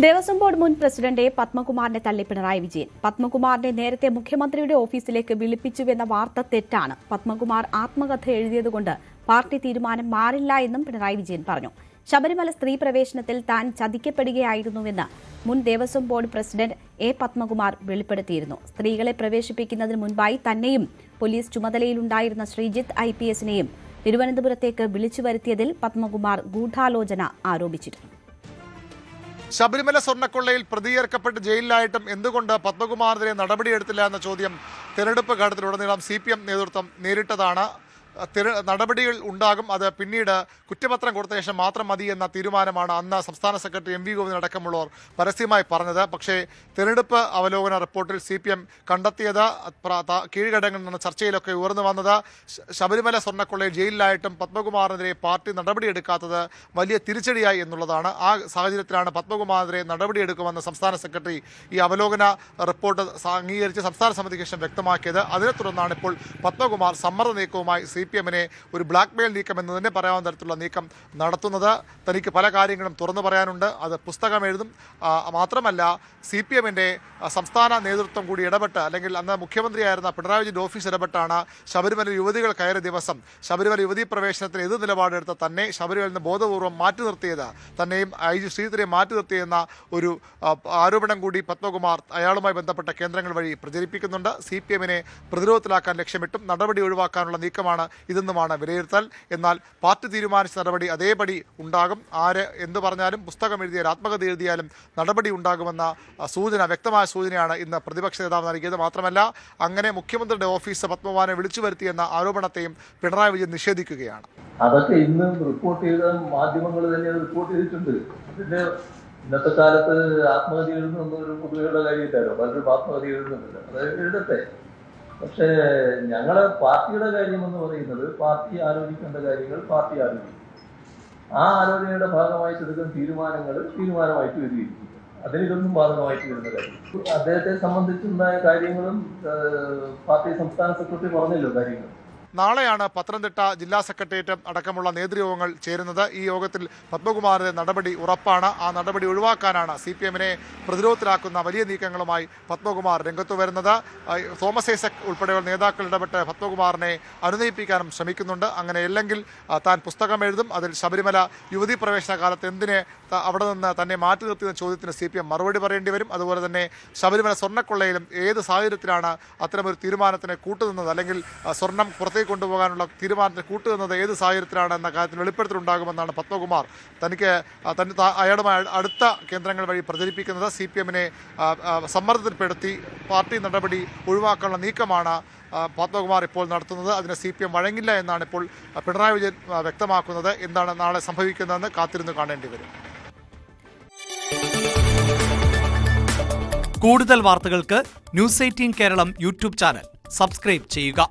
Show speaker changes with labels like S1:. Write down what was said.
S1: Devaswom board മുൻ president പത്മകുമാറിനെ തള്ളി പിണറായി വിജയൻ. പത്മകുമാറിനെ നേരത്തെ മുഖ്യമന്ത്രിയുടെ ഓഫീസിലേക്ക് വിളിപ്പിച്ചുവെന്ന വാർത്ത തെറ്റാണ്. പത്മകുമാർ ആത്മകഥ എഴുതിയതുകൊണ്ട് പാർട്ടി തീരുമാനം മാറില്ല എന്നും പിണറായി വിജയൻ പറഞ്ഞു. ശബരിമല സ്ത്രീ പ്രവേശനത്തിൽ താൻ ചതിക്കപ്പെടുകയായിരുന്നുവെന്ന് മുൻ ദേവസ്വം ബോർഡ് പ്രസിഡന്റ് പത്മകുമാർ വെളിപ്പെടുത്തിയിരുന്നു. സ്ത്രീകളെ പ്രവേശിപ്പിക്കുന്നതിന് മുൻപായി തന്നെയും പോലീസ് ചുമതലയിലുണ്ടായിരുന്ന ശ്രീജിത്ത് IPSനെയും തിരുവനന്തപുരത്തേക്ക് വിളിച്ചു വരുത്തിയതിൽ പത്മകുമാർ ഗൂഢാലോചന ആരോപിച്ചിരുന്നു.
S2: ശബരിമല സ്വർണ്ണക്കൊള്ളയിൽ പ്രതിയേർക്കപ്പെട്ട് ജയിലിലായിട്ടും എന്തുകൊണ്ട് പത്മകുമാറിനെതിരെ നടപടിയെടുത്തില്ല എന്ന ചോദ്യം തെരഞ്ഞെടുപ്പ് ഘട്ടത്തിലുടനീളം CPM നേതൃത്വം നേരിട്ടതാണ്. നടപടികൾ ഉണ്ടാകും, അത് പിന്നീട് കുറ്റപത്രം കൊടുത്ത ശേഷം മാത്രം മതി എന്ന തീരുമാനമാണ് അന്ന് സംസ്ഥാന സെക്രട്ടറി MV ഗോവിന്ദൻ അടക്കമുള്ളവർ പരസ്യമായി പറഞ്ഞത്. പക്ഷേ തെരഞ്ഞെടുപ്പ് അവലോകന റിപ്പോർട്ടിൽ CPM കണ്ടെത്തിയത് കീഴ്ഘടകങ്ങളിൽ നിന്ന് ചർച്ചയിലൊക്കെ ഉയർന്നു വന്നത് ശബരിമല സ്വർണ്ണക്കൊള്ളയിൽ ജയിലിലായിട്ടും പത്മകുമാറിനെതിരെ പാർട്ടി നടപടിയെടുക്കാത്തത് വലിയ തിരിച്ചടിയായി എന്നുള്ളതാണ്. ആ സാഹചര്യത്തിലാണ് പത്മകുമാറിനെതിരെ നടപടിയെടുക്കുമെന്ന് സംസ്ഥാന സെക്രട്ടറി ഈ അവലോകന റിപ്പോർട്ട് അംഗീകരിച്ച് സംസ്ഥാന സമിതിക്ക് ശേഷം വ്യക്തമാക്കിയത്. അതിനെ തുടർന്നാണ് ഇപ്പോൾ പത്മകുമാർ സമ്മർദ്ദ നീക്കവുമായി CPMനെ ഒരു ബ്ലാക്ക്മെയിൽ നീക്കം എന്ന് തന്നെ പറയാവുന്ന തരത്തിലുള്ള നീക്കം നടത്തുന്നത്. തനിക്ക് പല കാര്യങ്ങളും തുറന്നു പറയാനുണ്ട്, അത് പുസ്തകം എഴുതും. മാത്രമല്ല CPMന്റെ സംസ്ഥാന നേതൃത്വം കൂടി ഇടപെട്ട്, അല്ലെങ്കിൽ അന്ന് മുഖ്യമന്ത്രിയായിരുന്ന പിണറായി വിജയൻ്റെ ഓഫീസ് ഇടപെട്ടാണ് ശബരിമല യുവതികൾ കയറിയ ദിവസം ശബരിമല യുവതീ പ്രവേശനത്തിന് എതിർ നിലപാടെടുത്ത തന്നെ ശബരിമലയിൽ നിന്ന് ബോധപൂർവ്വം മാറ്റി നിർത്തിയത്, തന്നെയും IG ശ്രീധരനെ മാറ്റി നിർത്തിയെന്ന ഒരു ആരോപണം കൂടി പത്മകുമാർ അയാളുമായി ബന്ധപ്പെട്ട കേന്ദ്രങ്ങൾ വഴി പ്രചരിപ്പിക്കുന്നുണ്ട്. CPMനെ പ്രതിരോധത്തിലാക്കാൻ ലക്ഷ്യമിട്ടും നടപടി ഒഴിവാക്കാനുള്ള നീക്കമാണ് ഇതെന്നുമാണ് വിലയിരുത്തൽ. എന്നാൽ പാർട്ടി തീരുമാനിച്ച നടപടി അതേപടി ഉണ്ടാകും. ആര് എന്ത് പറഞ്ഞാലും, പുസ്തകം എഴുതിയാലും ആത്മകഥ എഴുതിയാലും നടപടി ഉണ്ടാകുമെന്ന സൂചന, വ്യക്തമായ സൂചനയാണ് ഇന്ന് പ്രതിപക്ഷ നേതാവ് നൽകിയത്. മാത്രമല്ല അങ്ങനെ മുഖ്യമന്ത്രിയുടെ ഓഫീസ് പത്മകുമാറിനെ വിളിച്ചു വരുത്തിയെന്ന ആരോപണത്തെയും പിണറായി വിജയൻ നിഷേധിക്കുകയാണ്.
S3: അതൊക്കെ ഇന്ന് റിപ്പോർട്ട് ചെയ്ത മാധ്യമങ്ങൾ തന്നെ റിപ്പോർട്ട് ചെയ്തിട്ടുണ്ട്. ഇതിന്റെ ഇന്നത്തെ കാലത്ത് ആത്മഹത്യ എഴുതുന്ന ഒരു പൊതുവെയുള്ള കാര്യമില്ലല്ലോ, പലരും ആത്മഹത്യ എഴുതുന്നുണ്ടല്ലോ, അത് എഴുതട്ടെ. പക്ഷേ ഞങ്ങളെ പാർട്ടിയുടെ കാര്യം എന്ന് പറയുന്നത് പാർട്ടി ആലോചിക്കേണ്ട കാര്യങ്ങൾ പാർട്ടി ആലോചിക്കും. ആ ആലോചനയുടെ ഭാഗമായിട്ട് എടുക്കുന്ന തീരുമാനമായിട്ട് വരികയും അതിനിതൊന്നും ബാധകമായിട്ട് വരുന്ന കാര്യം. അദ്ദേഹത്തെ സംബന്ധിച്ചുണ്ടായ കാര്യങ്ങളും പാർട്ടി സംസ്ഥാന സെക്രട്ടറി പറഞ്ഞല്ലോ കാര്യങ്ങൾ.
S2: നാളെയാണ് പത്തനംതിട്ട ജില്ലാ സെക്രട്ടേറിയറ്റ് അടക്കമുള്ള നേതൃയോഗങ്ങൾ ചേരുന്നത്. ഈ യോഗത്തിൽ പത്മകുമാറിന്റെ നടപടി ഉറപ്പാണ്. ആ നടപടി ഒഴിവാക്കാനാണ് CPMനെ പ്രതിരോധത്തിലാക്കുന്ന വലിയ നീക്കങ്ങളുമായി പത്മകുമാർ രംഗത്തു വരുന്നത്. തോമസ് ഐസക് ഉൾപ്പെടെയുള്ള നേതാക്കൾ ഇടപെട്ട് പത്മകുമാറിനെ അനുനയിപ്പിക്കാനും ശ്രമിക്കുന്നുണ്ട്. അങ്ങനെയല്ലെങ്കിൽ താൻ പുസ്തകം എഴുതും, അതിൽ ശബരിമല യുവതീ പ്രവേശന കാലത്ത് എന്തിനെ അവിടെ നിന്ന് തന്നെ മാറ്റി നിർത്തിയെന്ന ചോദ്യത്തിന് CPM മറുപടി പറയേണ്ടി വരും. അതുപോലെ തന്നെ ശബരിമല സ്വർണ്ണക്കൊള്ളയിലും ഏത് സാഹചര്യത്തിലാണ് അത്തരമൊരു തീരുമാനത്തിന് കൂട്ടുനിന്നത്, അല്ലെങ്കിൽ സ്വർണം പുറത്തേക്ക് കൊണ്ടുപോകാനുള്ള തീരുമാനത്തിന് കൂട്ടുനിന്നത് ഏത് സാഹചര്യത്തിലാണ് എന്ന കാര്യത്തിൽ വെളിപ്പെടുത്തലുണ്ടാകുമെന്നാണ് പത്മകുമാർ അയാളുമായി അടുത്ത കേന്ദ്രങ്ങൾ വഴി പ്രചരിപ്പിക്കുന്നത്. CPMനെ സമ്മർദ്ദത്തിൽപ്പെടുത്തി പാർട്ടി നടപടി ഒഴിവാക്കാനുള്ള നീക്കമാണ് പത്മകുമാർ ഇപ്പോൾ നടത്തുന്നത്. അതിന് CPM വഴങ്ങില്ല എന്നാണ് ഇപ്പോൾ പിണറായി വിജയൻ വ്യക്തമാക്കുന്നത്. എന്താണ് നാളെ സംഭവിക്കുന്നതെന്ന് കാത്തിരുന്ന് കാണേണ്ടി വരും.
S4: കൂടുതൽ വാർത്തകൾക്ക് News 18 Keralam YouTube channel subscribe ചെയ്യുക.